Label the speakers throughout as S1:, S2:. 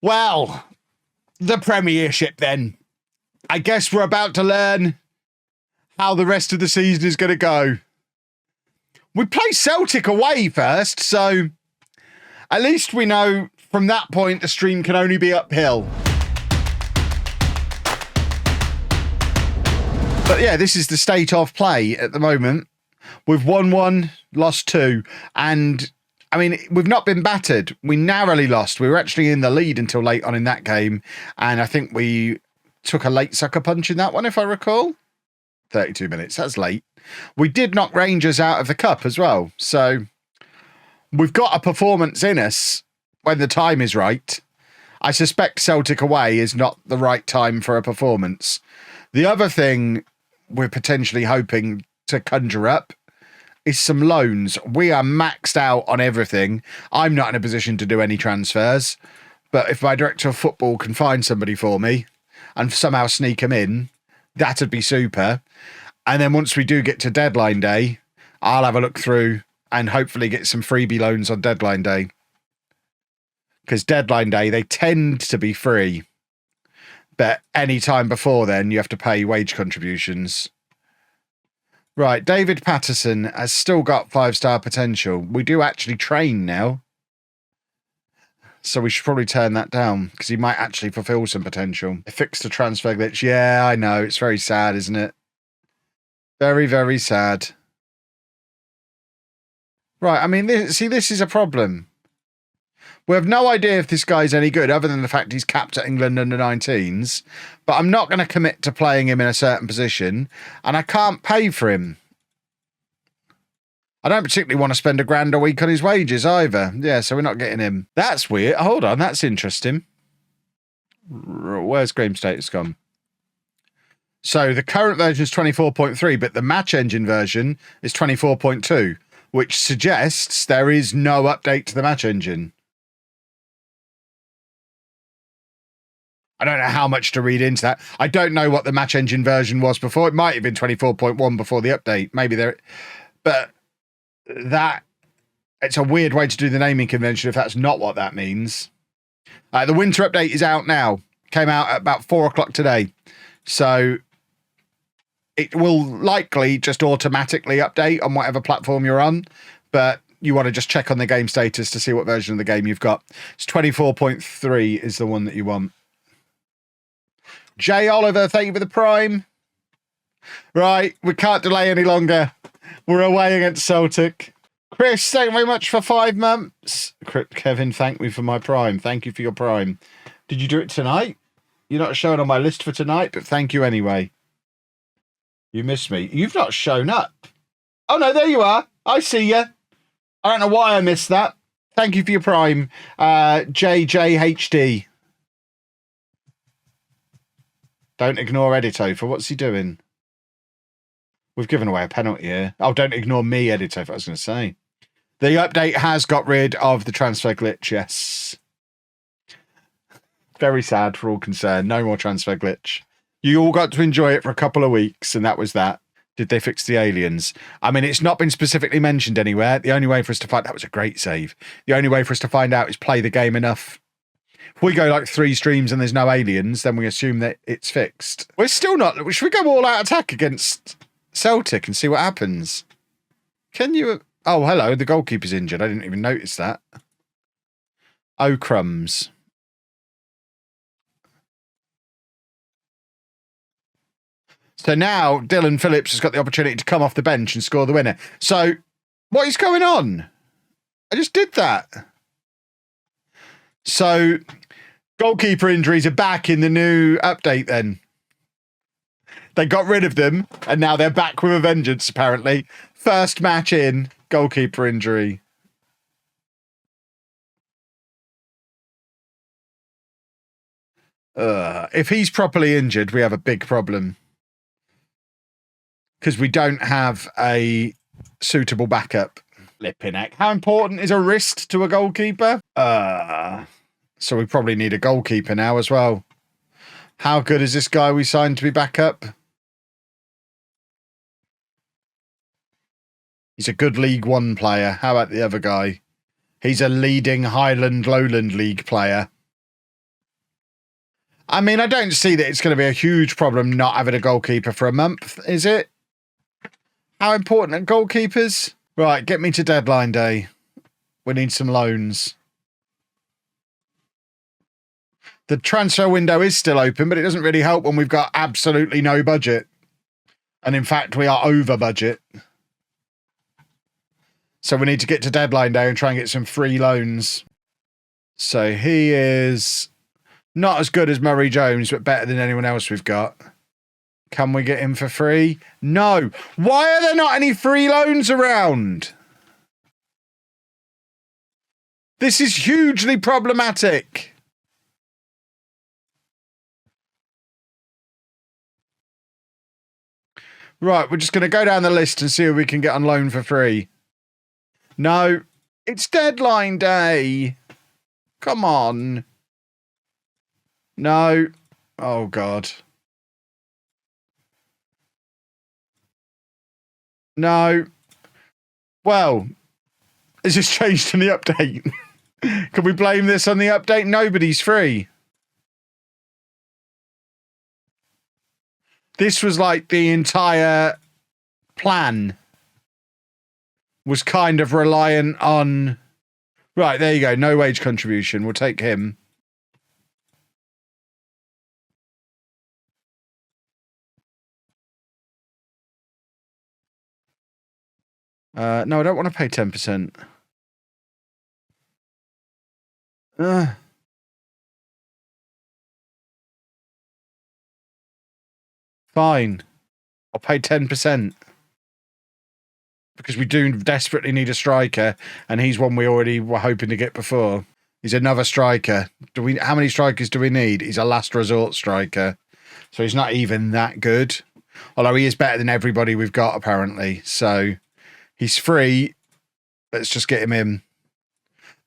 S1: Well, the Premiership then. I guess we're about to learn how the rest of the season is going to go. We play Celtic away first, so at least we know from that point the stream can only be uphill. But yeah, this is the state of play at the moment. We've won 1, lost 2, and I mean, we've not been battered. We narrowly lost. We were actually in the lead until late on in that game, and I think we took a late sucker punch in that one, if I recall. 32 minutes, that's late. We did knock Rangers out of the cup as well, so we've got a performance in us when the time is right. I suspect Celtic away is not the right time for a performance. The other thing we're potentially hoping to conjure up is some loans. We are maxed out on everything. I'm not in a position to do any transfers, but if my director of football can find somebody for me and somehow sneak them in, that'd be super. And then once we do get to deadline day, I'll have a look through and hopefully get some freebie loans on deadline day. Because deadline day, they tend to be free. But any time before then, you have to pay wage contributions. Right, David Patterson has still got 5-star potential. We do actually train now. So we should probably turn that down because he might actually fulfill some potential. I fixed the transfer glitch. Yeah, I know. It's very sad, isn't it? Very, very sad. Right, I mean, this is a problem. We have no idea if this guy's any good other than the fact he's capped at England under-19s, but I'm not going to commit to playing him in a certain position, and I can't pay for him. I don't particularly want to spend £1,000 a week on his wages either. Yeah, so we're not getting him. That's weird. Hold on, that's interesting. Where's game status gone? So the current version is 24.3, but the match engine version is 24.2, which suggests there is no update to the match engine. I don't know how much to read into that. I don't know what the match engine version was before. It might have been 24.1 before the update. Maybe there, but that it's a weird way to do the naming convention if that's not what that means. The winter update is out now. Came out at about 4 o'clock today. So it will likely just automatically update on whatever platform you're on. But you want to just check on the game status to see what version of the game you've got. It's 24.3 is the one that you want. Jay Oliver, thank you for the Prime. Right, we can't delay any longer. We're away against Celtic. Chris, thank you very much for 5 months. Kevin, thank me for my Prime. Thank you for your Prime. Did you do it tonight? You're not showing on my list for tonight, but thank you anyway. You missed me. You've not shown up. Oh, no, there you are. I see you. I don't know why I missed that. Thank you for your Prime. JJHD. Don't ignore Editofer. What's he doing? We've given away a penalty here. Oh, don't ignore me, Editofer, I was going to say. The update has got rid of the transfer glitch, yes. Very sad for all concerned. No more transfer glitch. You all got to enjoy it for a couple of weeks, and that was that. Did they fix the aliens? I mean, it's not been specifically mentioned anywhere. The only way for us to find... That was a great save. The only way for us to find out is play the game enough. If we go like 3 streams and there's no aliens, then we assume that it's fixed. We're still not... Should we go all out attack against Celtic and see what happens? Can you... Oh, hello. The goalkeeper's injured. I didn't even notice that. Oh, crumbs. So now Dylan Phillips has got the opportunity to come off the bench and score the winner. So what is going on? I just did that. So goalkeeper injuries are back in the new update then. They got rid of them and now they're back with a vengeance, apparently. First match in, goalkeeper injury. If he's properly injured, we have a big problem. Because we don't have a suitable backup. Lipinek. How important is a wrist to a goalkeeper? So we probably need a goalkeeper now as well. How good is this guy we signed to be backup? He's a good League One player. How about the other guy? He's a leading Highland Lowland League player. I mean, I don't see that it's going to be a huge problem not having a goalkeeper for a month, is it? How important are goalkeepers? Right, get me to deadline day. We need some loans. The transfer window is still open, but it doesn't really help when we've got absolutely no budget. And in fact, we are over budget. So we need to get to deadline day and try and get some free loans. So he is not as good as Murray Jones, but better than anyone else we've got. Can we get him for free? No. Why are there not any free loans around? This is hugely problematic. Right, we're just going to go down the list and see who we can get on loan for free. No, it's deadline day. Come on. No. Oh, God. No. Well, it's just changed in the update. Can we blame this on the update? Nobody's free. This was like the entire plan was kind of reliant on... Right, there you go. No wage contribution. We'll take him. No, I don't want to pay 10%. Fine. I'll pay 10%. Because we do desperately need a striker, and he's one we already were hoping to get before. He's another striker. How many strikers do we need? He's a last resort striker. So he's not even that good. Although he is better than everybody we've got, apparently. So he's free. Let's just get him in.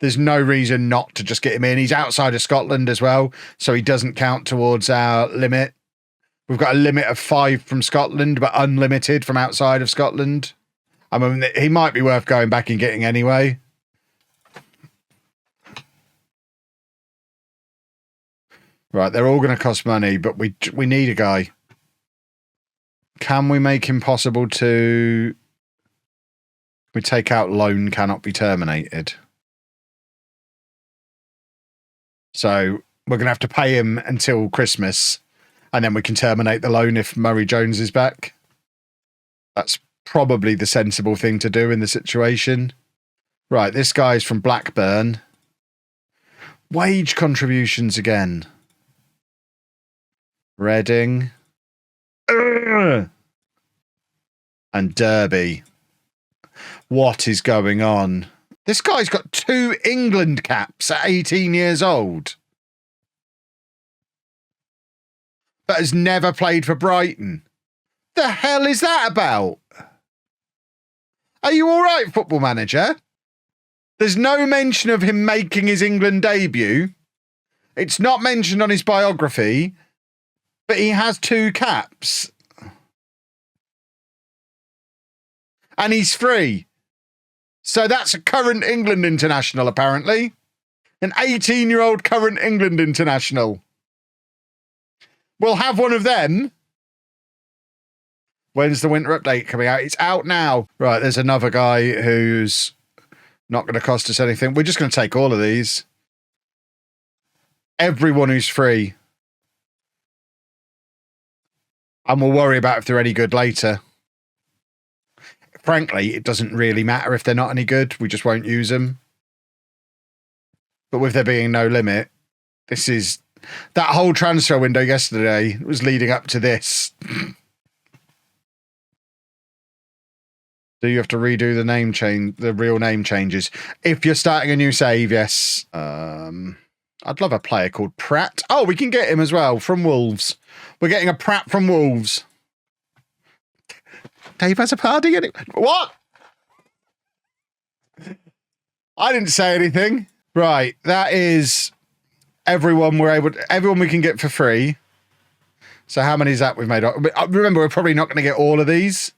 S1: There's no reason not to just get him in. He's outside of Scotland as well, so he doesn't count towards our limit. We've got a limit of 5 from Scotland, but unlimited from outside of Scotland. I mean, he might be worth going back and getting anyway. Right, they're all going to cost money, but we need a guy. Can we make him possible to... We take out loan cannot be terminated. So we're going to have to pay him until Christmas, and then we can terminate the loan if Murray Jones is back. That's probably the sensible thing to do in the situation. Right, this guy's from Blackburn. Wage contributions again. Reading. Ugh. And Derby. What is going on? This guy's got 2 England caps at 18 years old. But has never played for Brighton. The hell is that about? Are you all right, Football Manager? There's no mention of him making his England debut. It's not mentioned on his biography, but he has 2 caps. And he's free. So that's a current England international, apparently. An 18-year-old current England international. We'll have one of them. When's the winter update coming out? It's out now. Right, there's another guy who's not going to cost us anything. We're just going to take all of these. Everyone who's free. And we'll worry about if they're any good later. Frankly, it doesn't really matter if they're not any good. We just won't use them. But with there being no limit, this is... That whole transfer window yesterday was leading up to this. Do you have to redo the name change, the real name changes? If you're starting a new save, yes. I'd love a player called Pratt. Oh, we can get him as well from Wolves. We're getting a Pratt from Wolves. Dave has a party. What? I didn't say anything. Right, that is everyone we can get for free. So how many is that we've made? Remember, we're probably not going to get all of these.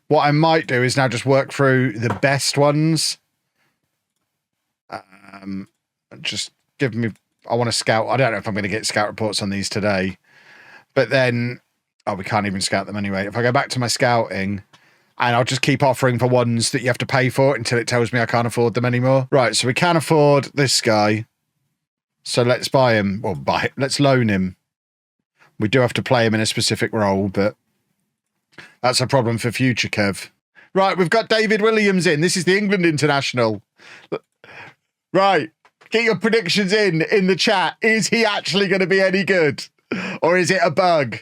S1: What I might do is now just work through the best ones. Just give me... I want to scout. I don't know if I'm going to get scout reports on these today. But then, we can't even scout them anyway. If I go back to my scouting, and I'll just keep offering for ones that you have to pay for until it tells me I can't afford them anymore. Right, so we can afford this guy. So let's buy him. Well, let's loan him. We do have to play him in a specific role, but that's a problem for future, Kev. Right, we've got David Williams in. This is the England international. Right, get your predictions in the chat. Is he actually going to be any good? Or is it a bug?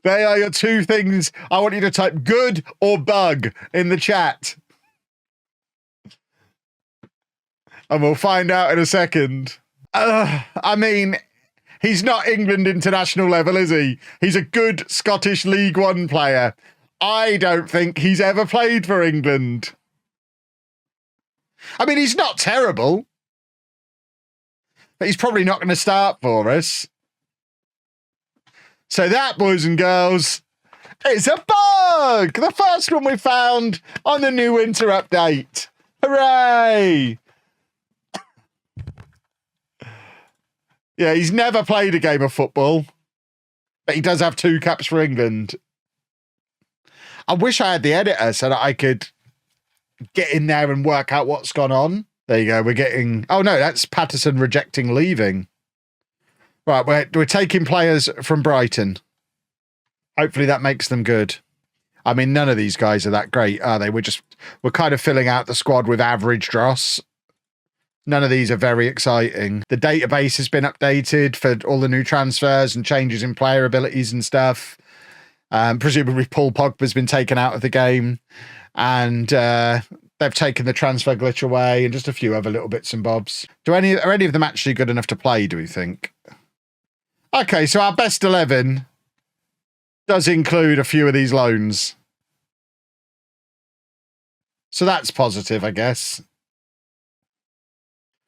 S1: They are your two things. I want you to type good or bug in the chat. And we'll find out in a second. I mean, he's not England international level, is he? He's a good Scottish League One player. I don't think he's ever played for England. I mean, he's not terrible. But he's probably not going to start for us. So that, boys and girls, is a bug! The first one we found on the new winter update. Hooray! Yeah, he's never played a game of football, but he does have 2 caps for England. I wish I had the editor so that I could get in there and work out what's gone on. There you go, we're getting... Oh, no, that's Patterson rejecting leaving. Right, we're taking players from Brighton. Hopefully that makes them good. I mean, none of these guys are that great, are they? We're kind of filling out the squad with average dross. None of these are very exciting. The database has been updated for all the new transfers and changes in player abilities and stuff. Presumably Paul Pogba's been taken out of the game. And they've taken the transfer glitch away and just a few other little bits and bobs. Are any of them actually good enough to play, do we think? Okay, so our best 11 does include a few of these loans. So that's positive, I guess.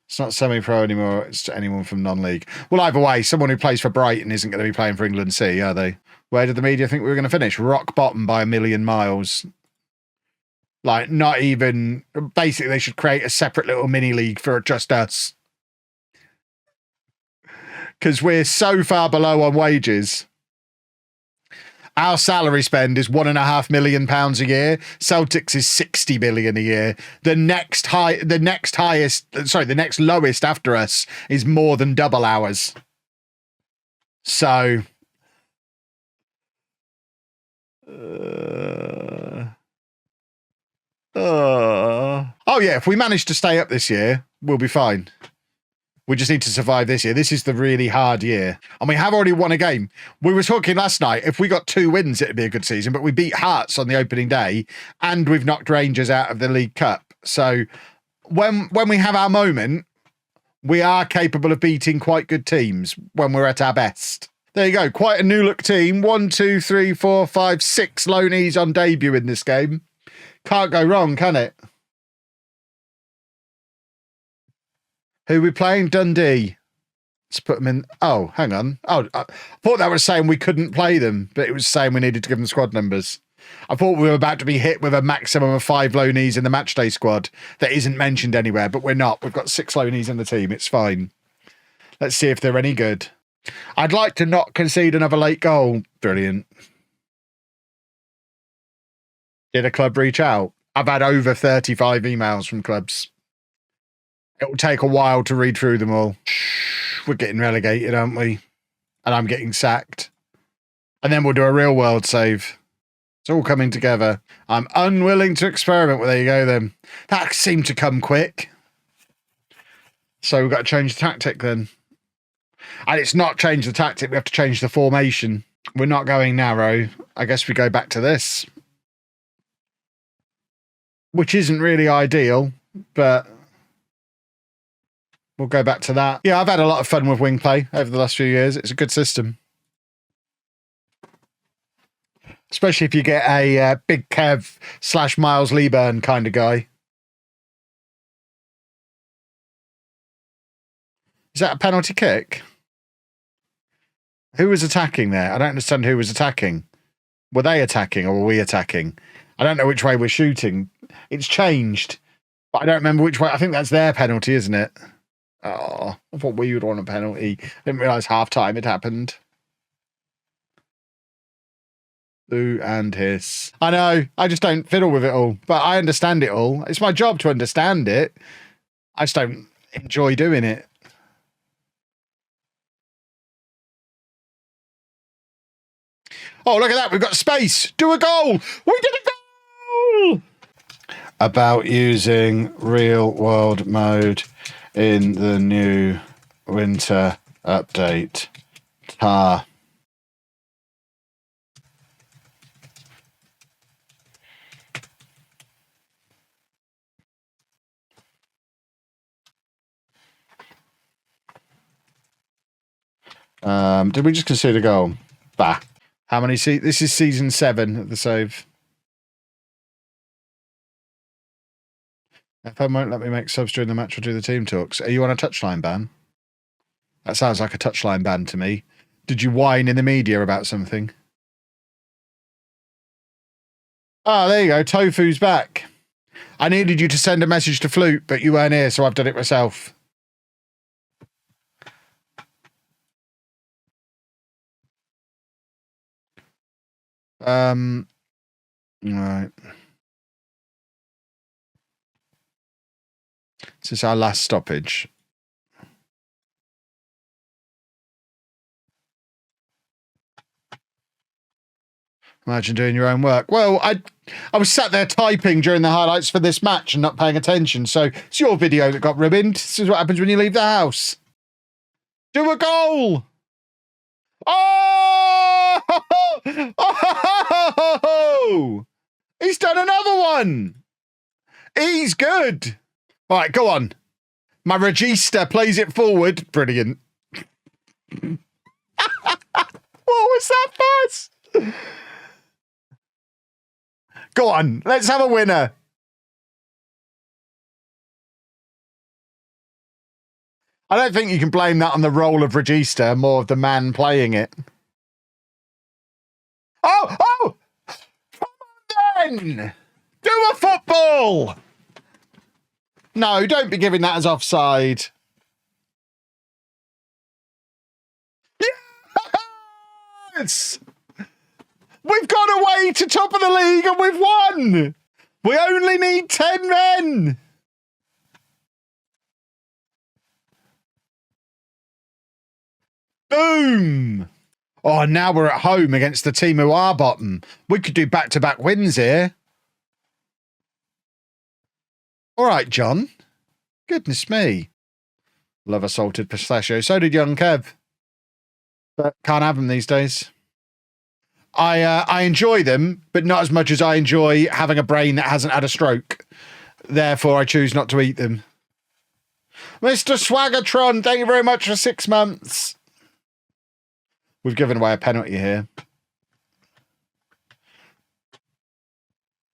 S1: It's not semi-pro anymore. It's anyone from non-league. Well, either way, someone who plays for Brighton isn't going to be playing for England C, are they? Where did the media think we were going to finish? Rock bottom by 1,000,000 miles. Like, not even... Basically, they should create a separate little mini-league for just us. Because we're so far below on wages. Our salary spend is £1.5 million a year. Celtic's is 60 million a year. The next lowest after us is more than double ours. So, oh yeah, if we manage to stay up this year, we'll be fine. We just need to survive this year. This is the really hard year. And we have already won a game. We were talking last night, if we got 2 wins, it'd be a good season, but we beat Hearts on the opening day and we've knocked Rangers out of the League Cup. So when we have our moment, we are capable of beating quite good teams when we're at our best. There you go. Quite a new look team. 1, 2, 3, 4, 5, 6 loanees on debut in this game. Can't go wrong, can it? Who are we playing? Dundee. Let's put them in. Oh, hang on. Oh, I thought that was saying we couldn't play them, but it was saying we needed to give them squad numbers. I thought we were about to be hit with a maximum of 5 loanees in the Matchday squad that isn't mentioned anywhere, but we're not. We've got 6 loanees in the team. It's fine. Let's see if they're any good. I'd like to not concede another late goal. Brilliant. Did a club reach out? I've had over 35 emails from clubs. It will take a while to read through them all. We're getting relegated, aren't we? And I'm getting sacked. And then we'll do a real world save. It's all coming together. I'm unwilling to experiment. Well, there you go then. That seemed to come quick. So we've got to change the tactic then. And it's not change the tactic. We have to change the formation. We're not going narrow. I guess we go back to this. Which isn't really ideal, but... we'll go back to that. Yeah, I've had a lot of fun with wing play over the last few years. It's a good system. Especially if you get a Big Kev / Miles Lieburn kind of guy. Is that a penalty kick? Who was attacking there? I don't understand who was attacking. Were they attacking or were we attacking? I don't know which way we're shooting. It's changed, but I don't remember which way. I think that's their penalty, isn't it? Oh, I thought we would want a penalty. Didn't realise half time it happened. Ooh and hiss. I know. I just don't fiddle with it all, but I understand it all. It's my job to understand it. I just don't enjoy doing it. Oh, look at that. We've got space. Do a goal. We did a goal. About using real world mode in the new winter update. Tar. Did we just concede a goal? Bah. How many this is season 7 of the save. FM won't let me make subs during the match or do the team talks. Are you on a touchline ban? That sounds like a touchline ban to me. Did you whine in the media about something? Oh, there you go. Tofu's back. I needed you to send a message to Flute, but you weren't here, so I've done it myself. Right. This is our last stoppage. Imagine doing your own work. Well, I was sat there typing during the highlights for this match and not paying attention. So it's your video that got ruined. This is what happens when you leave the house. Do a goal. Oh! Oh! He's done another one. He's good. All right, go on. My regista plays it forward. Brilliant. What was that pass? Go on, let's have a winner. I don't think you can blame that on the role of regista, more of the man playing it. Oh! Come on then! Do a football! No, don't be giving that as offside. Yes! We've gone away to top of the league and we've won! We only need 10 men! Boom! Oh, now we're at home against the team who are bottom. We could do back-to-back wins here. All right, John. Goodness me. Love a salted pistachio. So did young Kev. But can't have them these days. I enjoy them, but not as much as I enjoy having a brain that hasn't had a stroke. Therefore, I choose not to eat them. Mr. Swaggertron, thank you very much for 6 months. We've given away a penalty here.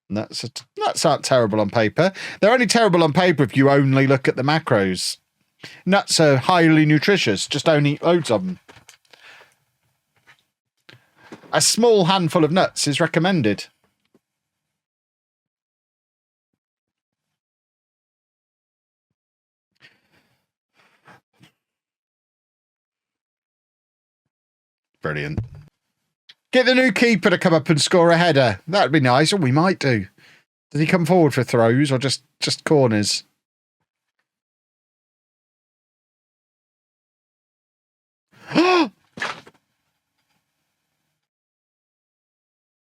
S1: Nuts aren't terrible on paper. They're only terrible on paper if you only look at the macros. Nuts are highly nutritious. Just don't eat loads of them. A small handful of nuts is recommended. Brilliant. Get the new keeper to come up and score a header. That'd be nice. Or we might do. Does he come forward for throws or just corners?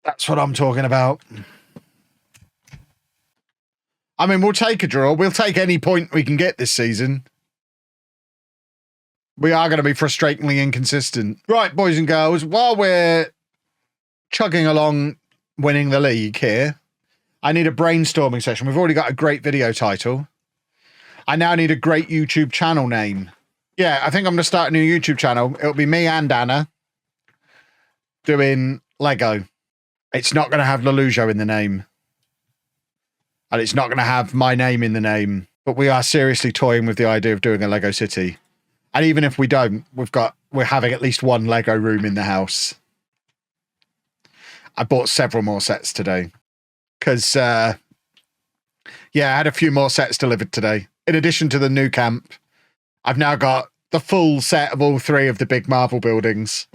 S1: That's what I'm talking about. I mean, we'll take a draw. We'll take any point we can get this season. We are going to be frustratingly inconsistent. Right, boys and girls, while we're chugging along winning the league here, I need a brainstorming session. We've already got a great video title. I now need a great YouTube channel name. Yeah, I think I'm going to start a new YouTube channel. It'll be me and Anna doing Lego. It's not going to have LOLLUJO in the name. And it's not going to have my name in the name. But we are seriously toying with the idea of doing a Lego City. And even if we don't, we're having at least one Lego room in the house. I bought several more sets today. Because, yeah, I had a few more sets delivered today. In addition to the new camp I've now got the full set of all 3 of the big Marvel buildings.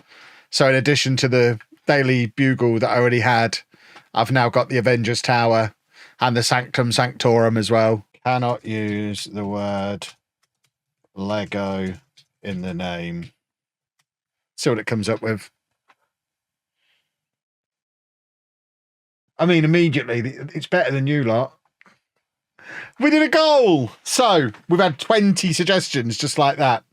S1: So in addition to the Daily Bugle that I already had, I've now got the Avengers Tower and the Sanctum Sanctorum as well. Cannot use the word Lego in the name. See what it comes up with. I mean, immediately, it's better than you lot. We did a goal! So, we've had 20 suggestions just like that.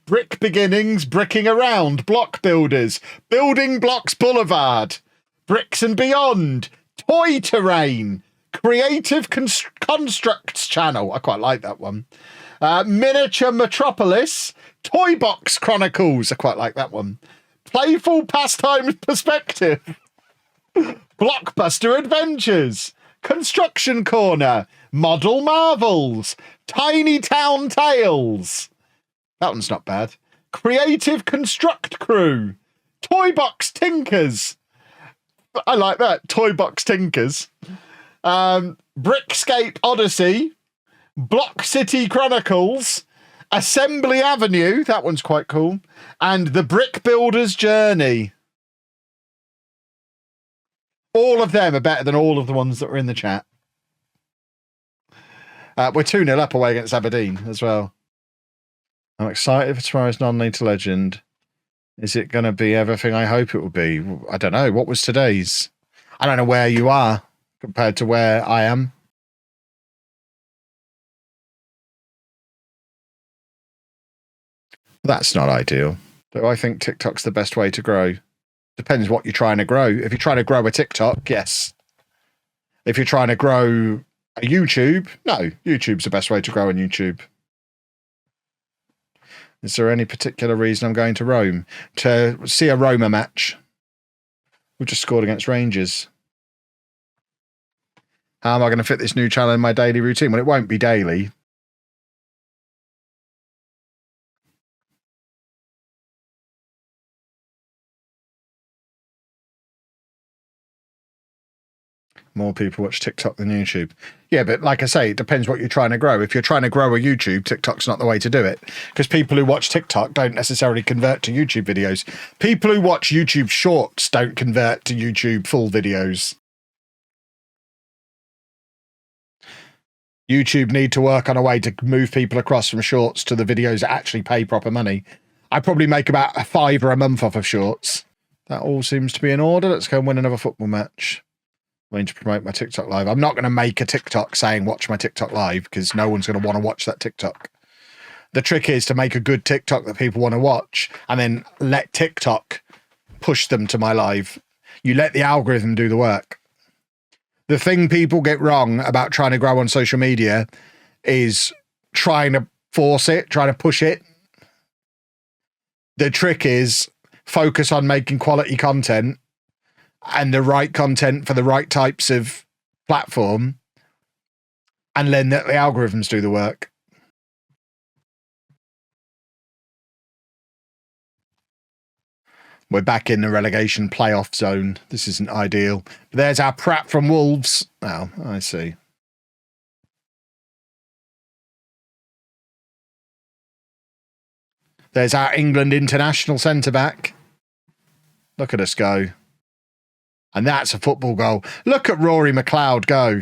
S1: Brick Beginnings, Bricking Around, Block Builders, Building Blocks Boulevard, Bricks and Beyond, Toy Terrain, Creative Constructs Channel. I quite like that one. Miniature Metropolis, Toy Box Chronicles. I quite like that one. Playful Pastime Perspective, Blockbuster Adventures, Construction Corner, Model Marvels, Tiny Town Tales. That one's not bad. Creative Construct Crew, Toy Box Tinkers. I like that. Toy Box Tinkers. Brickscape Odyssey, Block City Chronicles, Assembly Avenue. That one's quite cool. And The Brick Builder's Journey. All of them are better than all of the ones that were in the chat. We're 2-0 up away against Aberdeen as well. I'm excited for tomorrow's non-league to legend. Is it going to be everything I hope it will be? I don't know. What was today's? I don't know where you are compared to where I am. That's not ideal. Do I think TikTok's the best way to grow? Depends what you're trying to grow. If you're trying to grow a TikTok, yes. If you're trying to grow a YouTube, no. YouTube's the best way to grow on YouTube. Is there any particular reason I'm going to Rome? To see a Roma match. We've just scored against Rangers. How am I going to fit this new channel in my daily routine? Well, it won't be daily. More people watch TikTok than YouTube. Yeah, but like I say, it depends what you're trying to grow. If you're trying to grow a YouTube, TikTok's not the way to do it. Because people who watch TikTok don't necessarily convert to YouTube videos. People who watch YouTube shorts don't convert to YouTube full videos. YouTube need to work on a way to move people across from shorts to the videos that actually pay proper money. I probably make about $5 a month off of shorts. That all seems to be in order. Let's go and win another football match. I'm going to promote my TikTok live. I'm not going to make a TikTok saying watch my TikTok live because no one's going to want to watch that TikTok. The trick is to make a good TikTok that people want to watch and then let TikTok push them to my live. You let the algorithm do the work. The thing people get wrong about trying to grow on social media is trying to force it, trying to push it. The trick is focus on making quality content and the right content for the right types of platform, and then let the algorithms do the work. We're back in the relegation playoff zone. This isn't ideal. But there's our Pratt from Wolves. Oh, I see. There's our England international centre-back. Look at us go. And that's a football goal. Look at Rory McLeod go.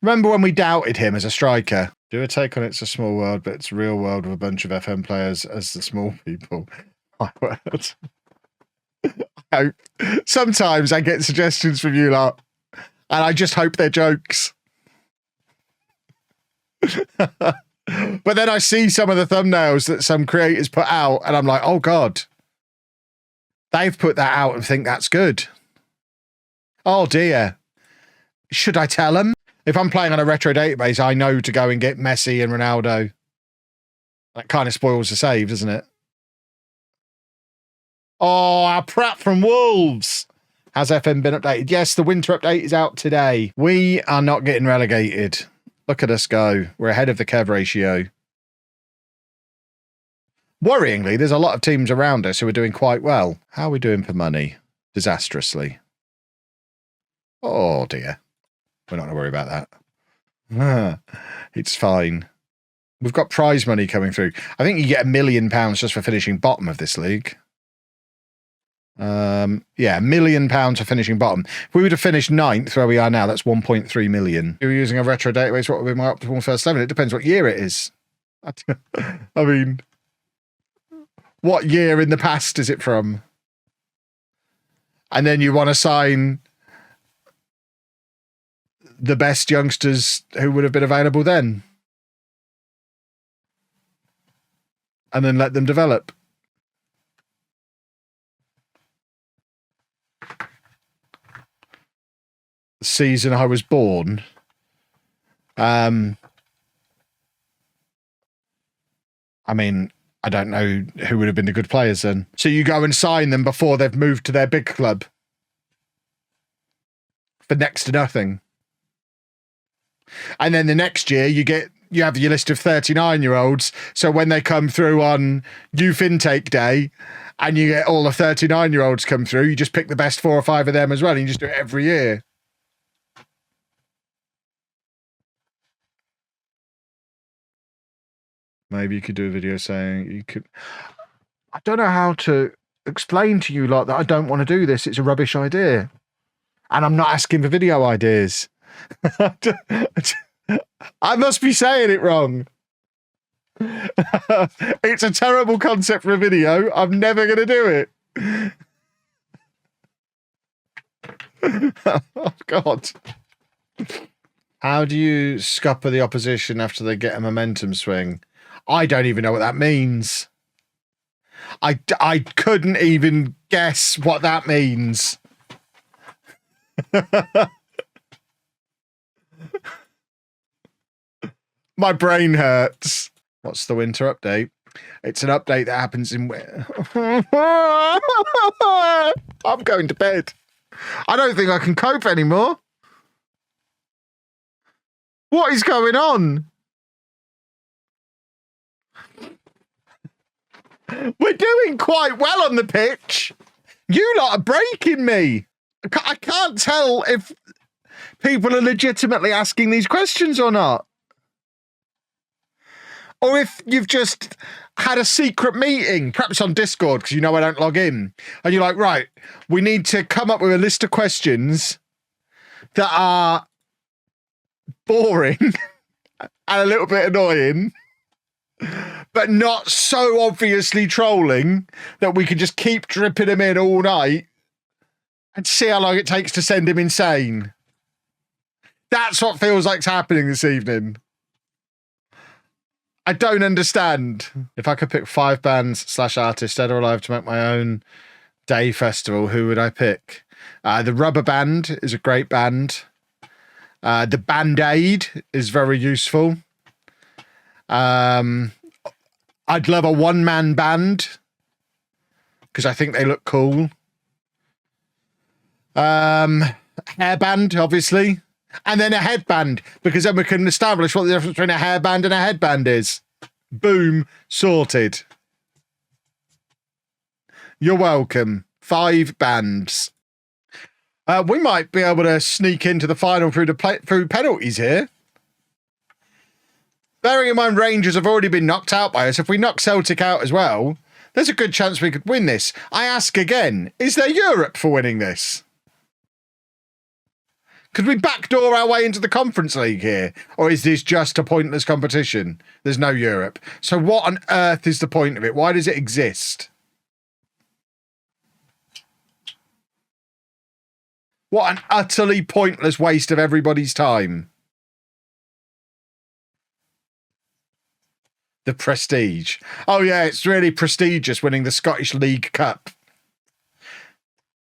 S1: Remember when we doubted him as a striker? Do a take on It's a Small World, but it's a real world with a bunch of FM players as the small people. My word. I hope. Sometimes I get suggestions from you lot, and I just hope they're jokes. But then I see some of the thumbnails that some creators put out, and I'm like, oh God. They've put that out and think that's good. Oh dear. Should I tell them? If I'm playing on a retro database, I know to go and get Messi and Ronaldo. That kind of spoils the save, doesn't it? Oh, our Pratt from Wolves. Has FM been updated? Yes, the winter update is out today. We are not getting relegated. Look at us go. We're ahead of the Kev ratio. Worryingly, there's a lot of teams around us who are doing quite well. How are we doing for money? disastrously. Oh dear. We're not going to worry about that. It's fine. We've got prize money coming through. I think you get £1 million just for finishing bottom of this league. Yeah, £1 million for finishing bottom. If we were to finish 9th where we are now, that's 1.3 million. If you're using a retro database, what would be my optimal first 11? It depends what year it is. I mean, what year in the past is it from? And then you want to sign the best youngsters who would have been available then. And then let them develop. The season I was born. I mean, I don't know who would have been the good players then. So you go and sign them before they've moved to their big club. For next to nothing. And then the next year you have your list of 39-year-olds. So when they come through on youth intake day and you get all the 39-year-olds come through, you just pick the best 4 or 5 of them as well. And you just do it every year. Maybe you could do a video saying you could... I don't know how to explain to you like that. I don't want to do this. It's a rubbish idea. And I'm not asking for video ideas. I must be saying it wrong. It's a terrible concept for a video. I'm never going to do it. Oh, God. How do you scupper the opposition after they get a momentum swing? I don't even know what that means. I couldn't even guess what that means. My brain hurts. What's the winter update? It's an update that happens in... I'm going to bed. I don't think I can cope anymore. What is going on? We're doing quite well on the pitch. You lot are breaking me. I can't tell if people are legitimately asking these questions or not. Or if you've just had a secret meeting, perhaps on Discord, because you know I don't log in. And you're like, right, we need to come up with a list of questions that are boring and a little bit annoying, but not so obviously trolling that we can just keep dripping them in all night and see how long it takes to send him insane. That's what feels like's happening this evening. I don't understand. If I could pick 5 bands / artists dead or alive to make my own day festival, who would I pick? The Rubber Band is a great band. The Band-Aid is very useful. I'd love a one-man band because I think they look cool. Hairband, obviously. And then a headband, because then we can establish what the difference between a hairband and a headband is. Boom, sorted. You're welcome. 5 bands. We might be able to sneak into the final through penalties here. Bearing in mind Rangers have already been knocked out by us, if we knock Celtic out as well, there's a good chance we could win this. I ask again, is there Europe for winning this? Could we backdoor our way into the Conference League here? Or is this just a pointless competition? There's no Europe. So what on earth is the point of it? Why does it exist? What an utterly pointless waste of everybody's time. The prestige. Oh yeah, it's really prestigious winning the Scottish League Cup.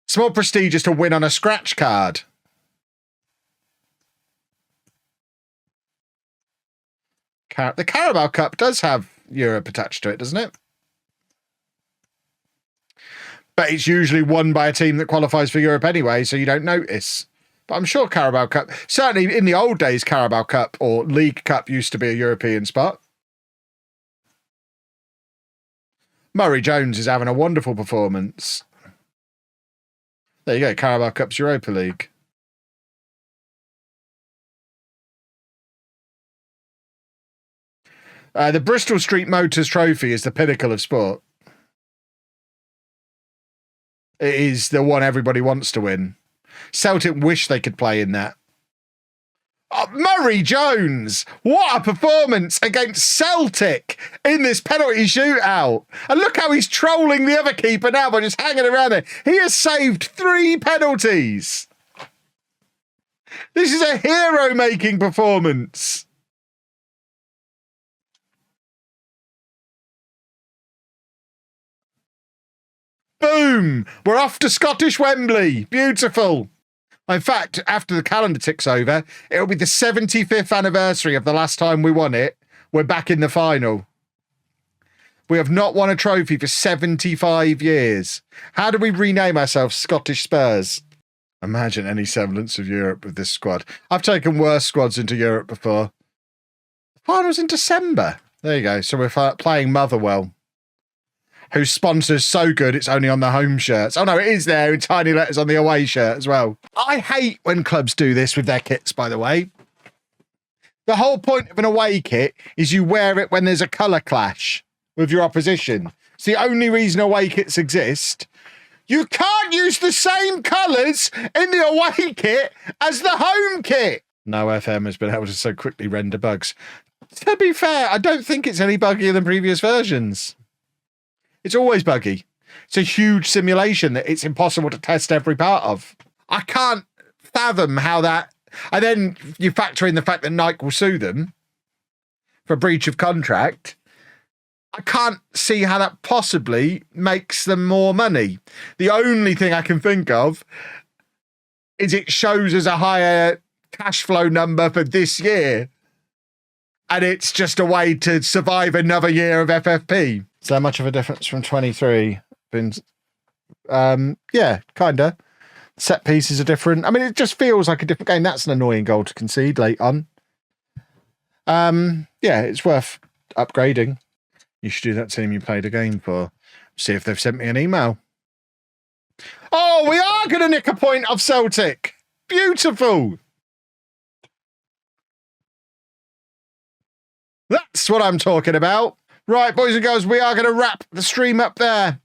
S1: It's more prestigious to win on a scratch card. The Carabao Cup does have Europe attached to it, doesn't it? But it's usually won by a team that qualifies for Europe anyway, so you don't notice. But I'm sure Carabao Cup, certainly in the old days, Carabao Cup or League Cup used to be a European spot. Murray Jones is having a wonderful performance. There you go, Carabao Cup's Europa League. The Bristol Street Motors Trophy is the pinnacle of sport. It is the one everybody wants to win. Celtic wish they could play in that. Oh, Murray Jones, what a performance against Celtic in this penalty shootout. And look how he's trolling the other keeper now by just hanging around there. He has saved 3 penalties. This is a hero-making performance. Boom! We're off to Scottish Wembley. Beautiful. In fact, after the calendar ticks over, it'll be the 75th anniversary of the last time we won it. We're back in the final. We have not won a trophy for 75 years. How do we rename ourselves Scottish Spurs? Imagine any semblance of Europe with this squad. I've taken worse squads into Europe before. The final's in December. There you go. So we're playing Motherwell, whose sponsor's so good it's only on the home shirts. Oh no, it is there in tiny letters on the away shirt as well. I hate when clubs do this with their kits, by the way. The whole point of an away kit is you wear it when there's a colour clash with your opposition. It's the only reason away kits exist. You can't use the same colours in the away kit as the home kit. No FM has been able to so quickly render bugs. To be fair, I don't think it's any buggier than previous versions. It's always buggy. It's a huge simulation that it's impossible to test every part of. I can't fathom how that... And then you factor in the fact that Nike will sue them for breach of contract. I can't see how that possibly makes them more money. The only thing I can think of is it shows us a higher cash flow number for this year. And it's just a way to survive another year of FFP. Is there much of a difference from 23? Yeah, kind of. Set pieces are different. I mean, it just feels like a different game. That's an annoying goal to concede late on. Yeah, it's worth upgrading. You should do that team you played a game for. See if they've sent me an email. Oh, we are going to nick a point off Celtic. Beautiful. That's what I'm talking about. Right, boys and girls, we are going to wrap the stream up there.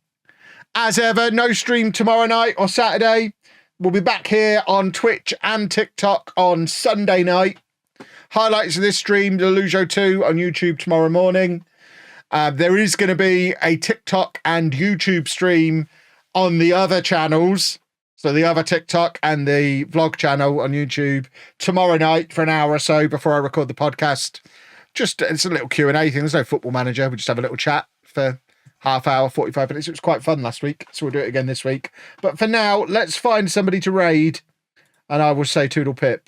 S1: As ever, no stream tomorrow night or Saturday. We'll be back here on Twitch and TikTok on Sunday night. Highlights of this stream, LOLLUJO 2 on YouTube tomorrow morning. There is going to be a TikTok and YouTube stream on the other channels. So the other TikTok and the vlog channel on YouTube tomorrow night for an hour or so before I record the podcast. Just, it's a little Q&A thing. There's no football manager. We just have a little chat for half hour, 45 minutes. It was quite fun last week, so we'll do it again this week. But for now, let's find somebody to raid, and I will say toodle pip.